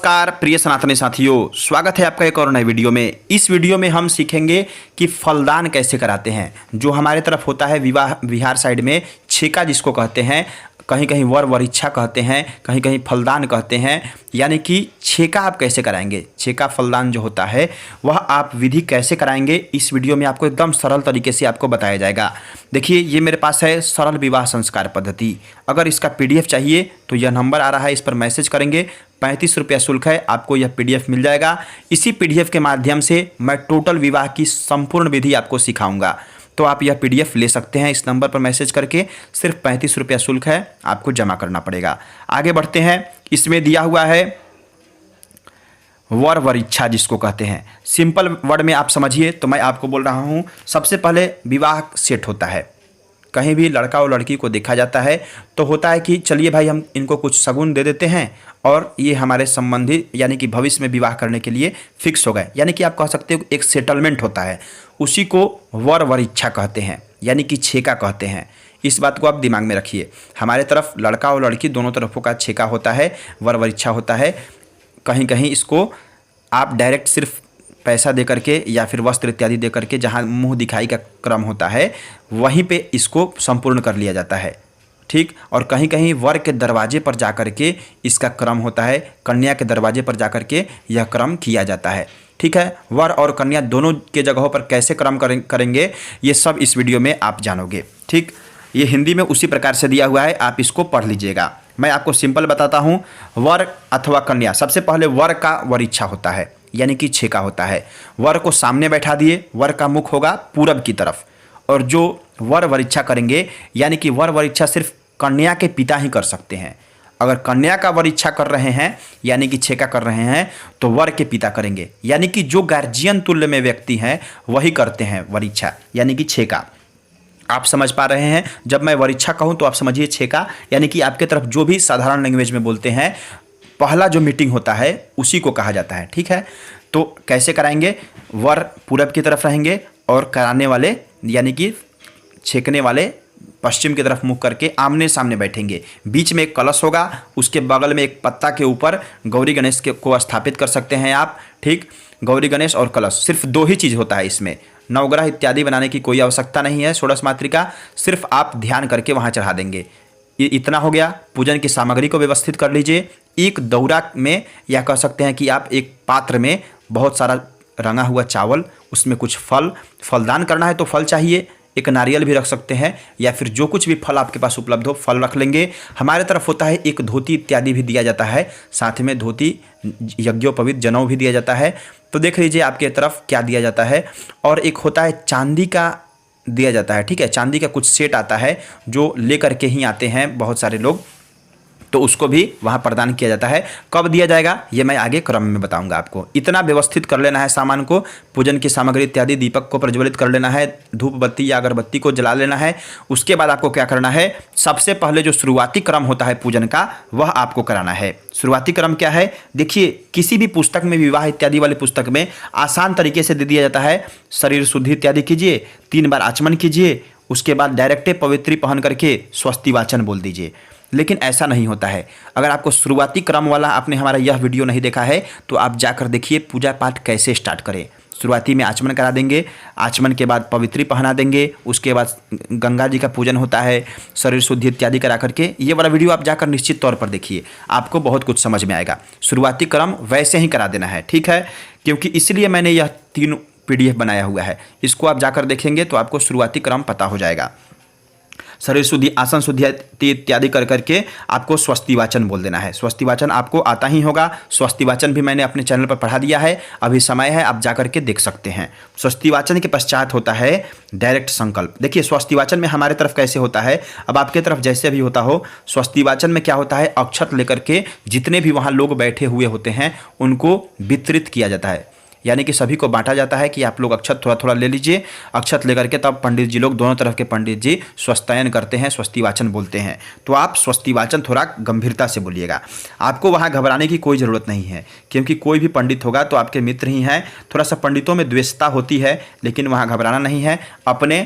नमस्कार प्रिय सनातनी साथियों, स्वागत है आपका एक और नए वीडियो में। इस वीडियो में हम सीखेंगे कि फलदान कैसे कराते हैं। जो हमारे तरफ होता है विवाह बिहार साइड में छेका जिसको कहते हैं, कहीं कहीं वर वरीक्षा कहते हैं, कहीं कहीं फलदान कहते हैं। यानी कि छेका आप कैसे कराएंगे, छेका फलदान जो होता है वह आप विधि कैसे कराएंगे, इस वीडियो में आपको एकदम सरल तरीके से आपको बताया जाएगा। देखिए ये मेरे पास है सरल विवाह संस्कार पद्धति। अगर इसका PDF चाहिए तो यह नंबर आ रहा है, इस पर मैसेज करेंगे। 35 रुपया शुल्क है, आपको यह PDF मिल जाएगा। इसी PDF के माध्यम से मैं टोटल विवाह की संपूर्ण विधि आपको सिखाऊंगा। तो आप यह PDF ले सकते हैं, इस नंबर पर मैसेज करके। सिर्फ 35 रुपया शुल्क है, आपको जमा करना पड़ेगा। आगे बढ़ते हैं। इसमें दिया हुआ है वर वरीक्षा जिसको कहते हैं। सिंपल वर्ड में आप समझिए तो मैं आपको बोल रहा हूँ। सबसे पहले विवाह सेट होता है। कहीं भी लड़का और लड़की को देखा जाता है तो होता है कि चलिए भाई हम इनको कुछ शगुन दे देते हैं और ये हमारे संबंधी यानी कि भविष्य में विवाह करने के लिए फिक्स हो गए। यानी कि आप कह सकते हो एक सेटलमेंट होता है, उसी को वर वरीक्षा कहते हैं, यानी कि छेका कहते हैं। इस बात को आप दिमाग में रखिए। हमारे तरफ लड़का और लड़की दोनों तरफों का छेका होता है, वर वरीक्षा होता है। कहीं कहीं इसको आप डायरेक्ट सिर्फ पैसा दे करके या फिर वस्त्र इत्यादि दे करके, जहाँ मुंह दिखाई का क्रम होता है वहीं पे इसको संपूर्ण कर लिया जाता है, ठीक। और कहीं कहीं वर के दरवाजे पर जा कर के इसका क्रम होता है, कन्या के दरवाजे पर जा कर के यह क्रम किया जाता है, ठीक है। वर और कन्या दोनों के जगहों पर कैसे क्रम करेंगे ये सब इस वीडियो में आप जानोगे, ठीक। ये हिंदी में उसी प्रकार से दिया हुआ है, आप इसको पढ़ लीजिएगा। मैं आपको सिंपल बताता हूँ। वर अथवा कन्या, सबसे पहले वर का वरीक्षा होता है, यानी कि छेका होता है। वर को सामने बैठा दिए, वर का मुख होगा पूरब की तरफ, और जो वर वरीक्षा करेंगे यानी कि वर वरीक्षा सिर्फ कन्या के पिता ही कर सकते हैं। अगर कन्या का वरीक्षा कर रहे हैं यानी कि छेका कर रहे हैं तो वर के पिता करेंगे, यानी कि जो गार्जियन तुल्य में व्यक्ति हैं वही करते हैं वरीक्षा यानी कि छेका। आप समझ पा रहे हैं। जब मैं वरीक्षा कहूँ तो आप समझिए छेका यानी कि आपके तरफ जो भी साधारण लैंग्वेज में बोलते हैं, पहला जो मीटिंग होता है उसी को कहा जाता है, ठीक है। तो कैसे कराएंगे, वर पूरब की तरफ रहेंगे और कराने वाले यानी कि छेकने वाले पश्चिम की तरफ मुख करके आमने सामने बैठेंगे। बीच में एक कलश होगा, उसके बगल में एक पत्ता के ऊपर गौरी गणेश को स्थापित कर सकते हैं आप, ठीक। गौरी गणेश और कलश, सिर्फ दो ही चीज़ होता है इसमें। नवग्रह इत्यादि बनाने की कोई आवश्यकता नहीं है। षोडश मातृका सिर्फ आप ध्यान करके वहाँ चढ़ा देंगे। ये इतना हो गया। पूजन की सामग्री को व्यवस्थित कर लीजिए। एक दौरा में या कह सकते हैं कि आप एक पात्र में बहुत सारा रंगा हुआ चावल, उसमें कुछ फलदान करना है तो फल चाहिए, एक नारियल भी रख सकते हैं या फिर जो कुछ भी फल आपके पास उपलब्ध हो फल रख लेंगे। हमारे तरफ होता है एक धोती इत्यादि भी दिया जाता है, साथ में धोती यज्ञोपवीत जनेऊ भी दिया जाता है। तो देख लीजिए आपके तरफ क्या दिया जाता है। और एक होता है चांदी का दिया जाता है, ठीक है। चांदी का कुछ सेट आता है जो ले करके ही आते हैं बहुत सारे लोग, तो उसको भी वहाँ प्रदान किया जाता है। कब दिया जाएगा ये मैं आगे क्रम में बताऊंगा आपको। इतना व्यवस्थित कर लेना है सामान को, पूजन की सामग्री इत्यादि, दीपक को प्रज्वलित कर लेना है, धूप बत्ती या अगरबत्ती को जला लेना है। उसके बाद आपको क्या करना है, सबसे पहले जो शुरुआती क्रम होता है पूजन का वह आपको कराना है। शुरुआती क्रम क्या है, देखिए किसी भी पुस्तक में, विवाह इत्यादि वाली पुस्तक में आसान तरीके से दे दिया जाता है। शरीर शुद्धि इत्यादि कीजिए, 3 बार आचमन कीजिए, उसके बाद डायरेक्टे पवित्री पहन करके स्वस्ति वाचन बोल दीजिए। लेकिन ऐसा नहीं होता है। अगर आपको शुरुआती क्रम वाला आपने हमारा यह वीडियो नहीं देखा है तो आप जाकर देखिए पूजा पाठ कैसे स्टार्ट करें। शुरुआती में आचमन करा देंगे, आचमन के बाद पवित्री पहना देंगे, उसके बाद गंगा जी का पूजन होता है, शरीर शुद्धि इत्यादि करा करके। ये वाला वीडियो आप जाकर निश्चित तौर पर देखिए, आपको बहुत कुछ समझ में आएगा। शुरुआती क्रम वैसे ही करा देना है, ठीक है। क्योंकि इसलिए मैंने यह 3 PDF बनाया हुआ है, इसको आप जाकर देखेंगे तो आपको शुरुआती क्रम पता हो जाएगा। शरीर शुद्धि, आसन शुद्धि इत्यादि कर करके आपको स्वस्ति वाचन बोल देना है। स्वस्ति वाचन आपको आता ही होगा। स्वस्ति वाचन भी मैंने अपने चैनल पर पढ़ा दिया है, अभी समय है आप जाकर के देख सकते हैं। स्वस्ति वाचन के पश्चात होता है डायरेक्ट संकल्प। देखिए स्वस्ति वाचन में हमारे तरफ कैसे होता है, अब आपके तरफ जैसे भी होता हो, स्वस्ति वाचन में क्या होता है, अक्षत लेकर के जितने भी वहाँ लोग बैठे हुए होते हैं उनको वितरित किया जाता है। यानी कि सभी को बांटा जाता है कि आप लोग अक्षत थोड़ा थोड़ा ले लीजिए। अक्षत लेकर के तब पंडित जी लोग, दोनों तरफ के पंडित जी स्वस्तायन करते हैं, स्वस्ति वाचन बोलते हैं। तो आप स्वस्ति वाचन थोड़ा गंभीरता से बोलिएगा। आपको वहाँ घबराने की कोई ज़रूरत नहीं है, क्योंकि कोई भी पंडित होगा तो आपके मित्र ही हैं। थोड़ा सा पंडितों में द्वेषता होती है, लेकिन वहाँ घबराना नहीं है। अपने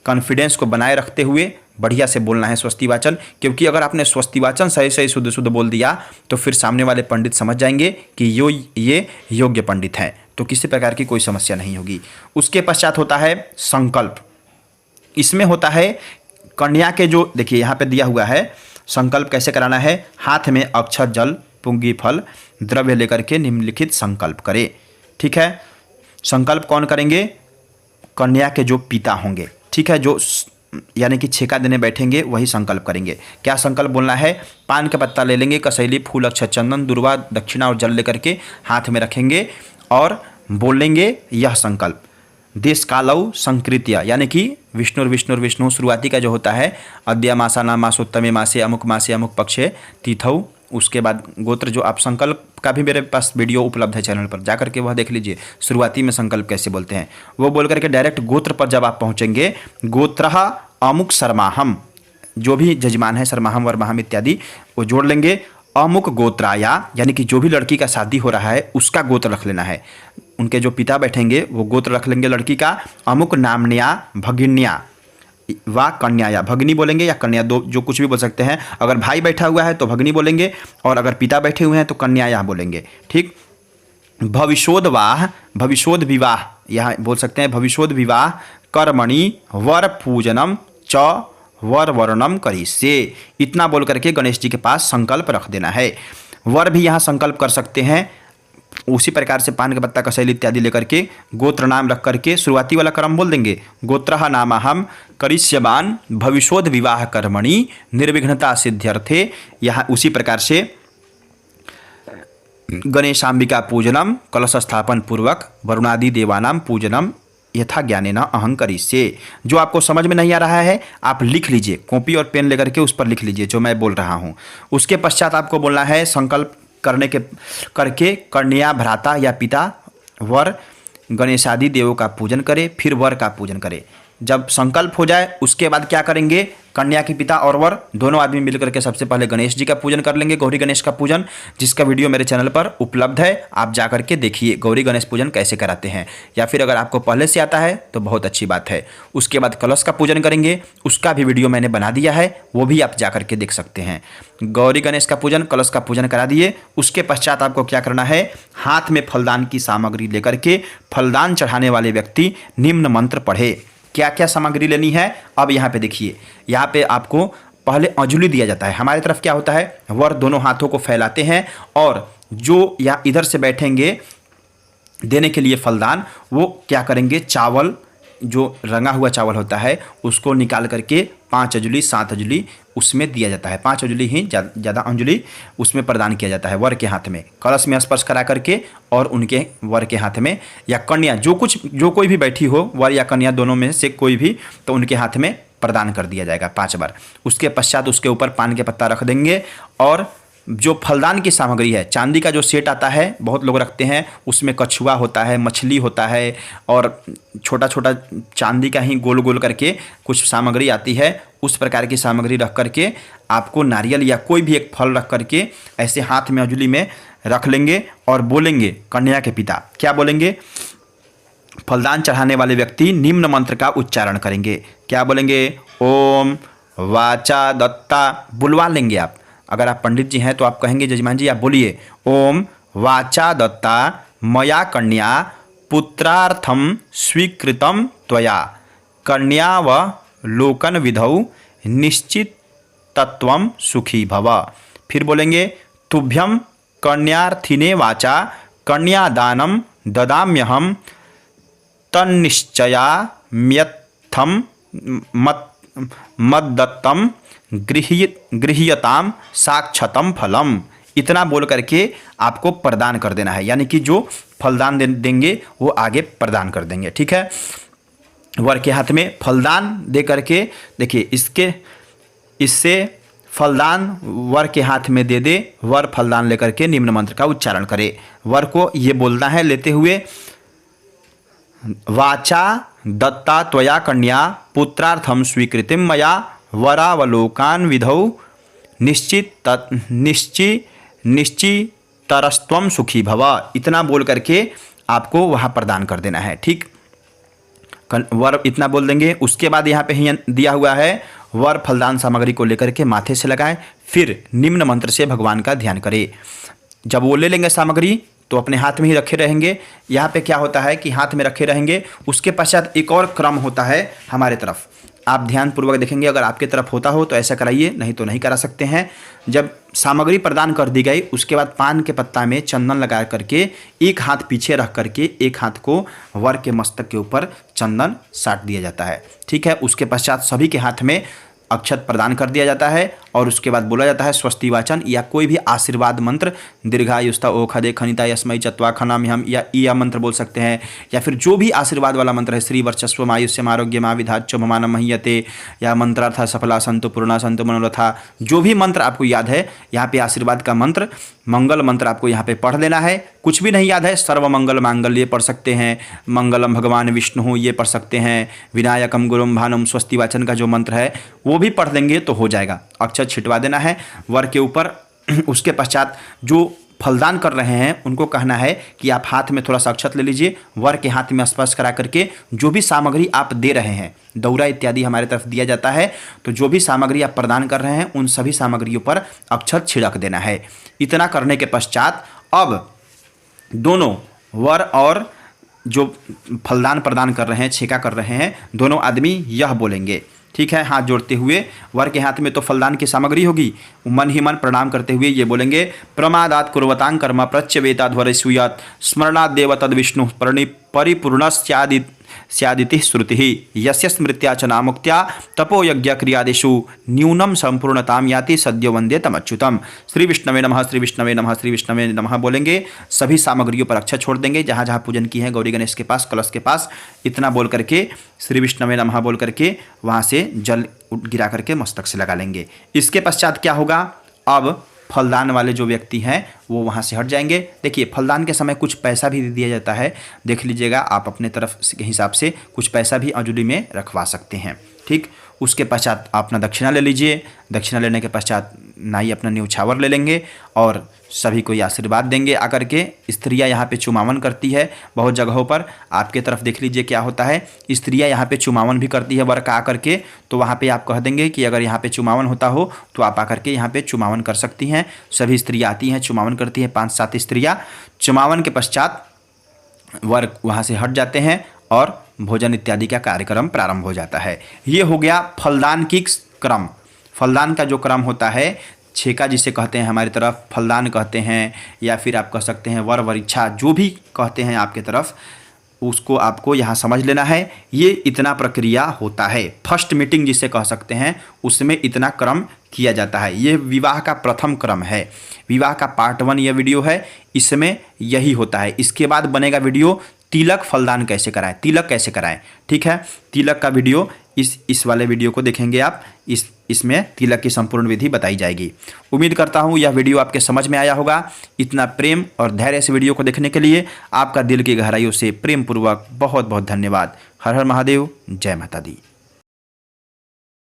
कॉन्फिडेंस को बनाए रखते हुए बढ़िया से बोलना है स्वस्तिवाचन, क्योंकि अगर आपने स्वस्तिवाचन सही सही शुद्ध शुद्ध बोल दिया तो फिर सामने वाले पंडित समझ जाएंगे कि ये योग्य पंडित हैं, तो किसी प्रकार की कोई समस्या नहीं होगी। उसके पश्चात होता है संकल्प। इसमें होता है कन्या के जो देखिए यहाँ पे दिया हुआ है, संकल्प कैसे कराना है। हाथ में अक्षत जल पुंगी फल द्रव्य लेकर के निम्नलिखित संकल्प करे। ठीक है, संकल्प कौन करेंगे? कन्या के जो पिता होंगे, ठीक है, जो यानी कि छेका देने बैठेंगे वही संकल्प करेंगे। क्या संकल्प बोलना है? पान का पत्ता ले लेंगे, कसैली, फूल, अक्षत, चंदन, दुर्वा, दक्षिणा और जल लेकर के हाथ में रखेंगे और बोलेंगे यह संकल्प। देश कालौ संकृत्य, यानी कि विष्णु शुरुआती का जो होता है अद्य मासा मासोत्तमे मासे अमुक पक्षे तिथौ। उसके बाद गोत्र, जो आप संकल्प का भी मेरे पास वीडियो उपलब्ध है चैनल पर, जाकर के वह देख लीजिए। शुरुआती में संकल्प कैसे बोलते हैं वो बोल करके डायरेक्ट गोत्र पर जब आप पहुंचेंगे, गोत्रः अमुक शर्माहम, जो भी जजमान है शर्माहम वर्माहम इत्यादि वो जोड़ लेंगे। अमुक गोत्राया, यानी कि जो भी लड़की का शादी हो रहा है उसका गोत्र रख लेना है। उनके जो पिता बैठेंगे वो गोत्र रख लेंगे लड़की का। अमुक नामन्या भगिन्या वा कन्याया, भगनी बोलेंगे या कन्या, दो जो कुछ भी बोल सकते हैं। अगर भाई बैठा हुआ है तो भगनी बोलेंगे और अगर पिता बैठे हुए हैं तो कन्याया बोलेंगे। ठीक, भविष्योद विवाह, यहाँ बोल सकते हैं भविष्योद विवाह कर्मणि वर पूजनम च वर वर्णम करिष्ये। इतना बोल करके गणेश जी के पास संकल्प रख देना है। वर भी यहाँ संकल्प कर सकते हैं उसी प्रकार से, पान का पत्ता कसैली इत्यादि लेकर के गोत्र नाम रख करके शुरुआती वाला क्रम बोल देंगे। गोत्रः नामहम करिष्यवान भविष्योद विवाह कर्मणि निर्विघ्नता सिद्ध्यर्थे। यहाँ उसी प्रकार से गणेशांबिका पूजनम कलश स्थापन पूर्वक वरुणादि देवानाम पूजनम यथा ज्ञानेन अहं करिष्ये। जो आपको समझ में नहीं आ रहा है आप लिख लीजिए, कॉपी और पेन लेकर के उस पर लिख लीजिए जो मैं बोल रहा हूँ। उसके पश्चात आपको बोलना है संकल्प करके कन्या भ्राता या पिता वर गणेशादि देवों का पूजन करे, फिर वर का पूजन करे। जब संकल्प हो जाए उसके बाद क्या करेंगे? कन्या के पिता और वर दोनों आदमी मिलकर के सबसे पहले गणेश जी का पूजन कर लेंगे, गौरी गणेश का पूजन, जिसका वीडियो मेरे चैनल पर उपलब्ध है। आप जाकर के देखिए गौरी गणेश पूजन कैसे कराते हैं, या फिर अगर आपको पहले से आता है तो बहुत अच्छी बात है। उसके बाद कलश का पूजन करेंगे, उसका भी वीडियो मैंने बना दिया है, वो भी आप जाकर के देख सकते हैं। गौरी गणेश का पूजन, कलश का पूजन करा दिए। उसके पश्चात आपको क्या करना है? हाथ में फलदान की सामग्री लेकर के फलदान चढ़ाने वाले व्यक्ति निम्न मंत्र पढ़े। क्या क्या सामग्री लेनी है अब यहाँ पे देखिए। यहाँ पे आपको पहले अंजुलि दिया जाता है। हमारी तरफ क्या होता है, वर दोनों हाथों को फैलाते हैं और जो यहाँ इधर से बैठेंगे देने के लिए फलदान, वो क्या करेंगे, चावल जो रंगा हुआ चावल होता है उसको निकाल करके 5 अंजुलि 7 अंजुलि उसमें दिया जाता है। 5 अंजुलि ही ज़्यादा अंजुलि उसमें प्रदान किया जाता है वर के हाथ में, कलश में स्पर्श करा करके और उनके वर के हाथ में, या कन्या जो कोई भी बैठी हो, वर या कन्या दोनों में से कोई भी, तो उनके हाथ में प्रदान कर दिया जाएगा 5 बार। उसके पश्चात उसके ऊपर पान के पत्ता रख देंगे और जो फलदान की सामग्री है, चांदी का जो सेट आता है बहुत लोग रखते हैं, उसमें कछुआ होता है, मछली होता है और छोटा छोटा चांदी का ही गोल गोल करके कुछ सामग्री आती है। उस प्रकार की सामग्री रख करके आपको नारियल या कोई भी एक फल रख करके ऐसे हाथ में अंजुलि में रख लेंगे और बोलेंगे कन्या के पिता, क्या बोलेंगे? फलदान चढ़ाने वाले व्यक्ति निम्न मंत्र का उच्चारण करेंगे। क्या बोलेंगे? ओम वाचा दत्ता, बुलवा लेंगे आप। अगर आप पंडित जी हैं तो आप कहेंगे जजमान जी आप बोलिए, ओम वाचा दत्ता मया कन्या पुत्रार्थम स्वीकृतम त्वया कन्या व लोकन विधौ निश्चित तत्वम सुखी भव। फिर बोलेंगे तुभ्यम कन्यार्थिने वाचा कन्यादानम ददाम्यहम तन्निश्चया म्यत्थम मद्दत्तम गृह्यताम साक्षतम फलम। इतना बोल करके आपको प्रदान कर देना है, यानी कि जो फलदान देंगे वो आगे प्रदान कर देंगे। ठीक है, वर के हाथ में फलदान दे करके देखिए, इससे फलदान वर के हाथ में दे दे, वर फलदान लेकर के निम्न मंत्र का उच्चारण करे। वर को ये बोलना है लेते हुए, वाचा दत्ता त्वया कन्या पुत्रार्थम स्वीकृतिम मया वरावलोकान विधौ निश्चितरस्त्वम सुखी भव। इतना बोल करके आपको वहाँ प्रदान कर देना है। ठीक, वर इतना बोल देंगे। उसके बाद यहाँ पे ही दिया हुआ है वर फलदान सामग्री को लेकर के माथे से लगाएं, फिर निम्न मंत्र से भगवान का ध्यान करें। जब वो ले लेंगे सामग्री तो अपने हाथ में ही रखे रहेंगे। यहाँ पे क्या होता है कि हाथ में रखे रहेंगे, उसके पश्चात एक और क्रम होता है हमारे तरफ। आप ध्यानपूर्वक देखेंगे, अगर आपके तरफ होता हो तो ऐसा कराइए, नहीं तो नहीं करा सकते हैं। जब सामग्री प्रदान कर दी गई उसके बाद पान के पत्ता में चंदन लगा करके एक हाथ पीछे रख करके एक हाथ को वर के मस्तक के ऊपर चंदन साट दिया जाता है। ठीक है, उसके पश्चात सभी के हाथ में अक्षत प्रदान कर दिया जाता है और उसके बाद बोला जाता है स्वस्ति वाचन या कोई भी आशीर्वाद मंत्र, दीर्घायुस्ता ओखदे खनिता यस्मई चत्वा खनाम हम या मंत्र बोल सकते हैं, या फिर जो भी आशीर्वाद वाला मंत्र है, श्री वर्चस्व आयुष्यम आरोग्यम आविधाच्च भमान मह्यते, या मंत्रार्थ सफला संतु पूर्णा संतु मनोरथा, जो भी मंत्र आपको याद है यहाँ पे आशीर्वाद का मंत्र, मंगल मंत्र आपको यहाँ पे पढ़ लेना है। कुछ भी नहीं याद है, सर्व मंगल मांगल्य पढ़ सकते हैं, मंगलम भगवान विष्णु ये पढ़ सकते हैं, विनायकम गुरुम भानुम स्वस्ति वाचन का जो मंत्र है वो भी पढ़ लेंगे तो हो जाएगा। अक्षत छिटवा देना है वर के ऊपर। उसके पश्चात जो फलदान कर रहे हैं उनको कहना है कि आप हाथ में थोड़ा सा अक्षत ले लीजिए, वर के हाथ में स्पर्श करा करके जो भी सामग्री आप दे रहे हैं, दौरा इत्यादि हमारे तरफ दिया जाता है, तो जो भी सामग्री आप प्रदान कर रहे हैं उन सभी सामग्रियों पर अक्षत छिड़क देना है। इतना करने के पश्चात अब दोनों वर और जो फलदान प्रदान कर रहे हैं, छेका कर रहे हैं, दोनों आदमी यह बोलेंगे। ठीक है, हाथ जोड़ते हुए, वर के हाथ में तो फलदान की सामग्री होगी, मन ही मन प्रणाम करते हुए ये बोलेंगे, प्रमादात कुर्वतां कर्म प्रत्यवेताध्वर सूयात स्मरणात् देव तद विष्णु परिपूर्ण स्यादिति श्रुति यस्य स्मृत्या च नामुक्त्या तपो यज्ञ क्रियादिषु न्यूनम संपूर्णताम याति सद्यो वंदे तमच्युतम। श्री विष्णवे नमः, श्री विष्णवे नमः, श्री विष्णवे नमः बोलेंगे। सभी सामग्रियों पर अक्षत छोड़ देंगे, जहाँ जहाँ पूजन की है गौरी गणेश के पास, कलश के पास, इतना बोल करके श्री विष्णवे नमः बोल करके वहाँ से जल गिरा करके मस्तक से लगा लेंगे। इसके पश्चात क्या होगा, अब फलदान वाले जो व्यक्ति हैं वो वहाँ से हट जाएंगे। देखिए, फलदान के समय कुछ पैसा भी दिया जाता है, देख लीजिएगा, आप अपने तरफ के हिसाब से कुछ पैसा भी अंजुली में रखवा सकते हैं। ठीक, उसके पश्चात अपना दक्षिणा ले लीजिए। दक्षिणा लेने के पश्चात नाई अपना न्यौछावर ले लेंगे और सभी को आशीर्वाद देंगे आकर के। स्त्रियां यहाँ पे चुमावन करती है बहुत जगहों पर, आपके तरफ देख लीजिए क्या होता है, स्त्रियां यहाँ पे चुमावन भी करती है वर का आकर के। तो वहाँ पे आप कह देंगे कि अगर यहाँ पे चुमावन होता हो तो आप आकर के यहाँ पे चुमावन कर सकती हैं। सभी स्त्रियाँ आती हैं, चुमावन करती हैं, 5-7 स्त्रियाँ। चुमावन के पश्चात वर वहाँ से हट जाते हैं और भोजन इत्यादि का कार्यक्रम प्रारंभ हो जाता है। ये हो गया फलदान की क्रम। फलदान का जो क्रम होता है, छेका जिसे कहते हैं हमारी तरफ, फलदान कहते हैं, या फिर आप कह सकते हैं वर वरीक्षा, जो भी कहते हैं आपके तरफ, उसको आपको यहाँ समझ लेना है। ये इतना प्रक्रिया होता है। फर्स्ट मीटिंग जिसे कह सकते हैं उसमें इतना क्रम किया जाता है। ये विवाह का प्रथम क्रम है, विवाह का पार्ट 1 ये वीडियो है, इसमें यही होता है। इसके बाद बनेगा वीडियो तिलक फलदान कैसे कराएं, तिलक कैसे कराएं। ठीक है, तिलक का वीडियो इस वाले वीडियो को देखेंगे आप, इसमें तिलक की संपूर्ण विधि बताई जाएगी। उम्मीद करता हूँ यह वीडियो आपके समझ में आया होगा। इतना प्रेम और धैर्य से वीडियो को देखने के लिए आपका दिल की गहराइयों से प्रेम पूर्वक बहुत बहुत धन्यवाद। हर हर महादेव, जय माता दी।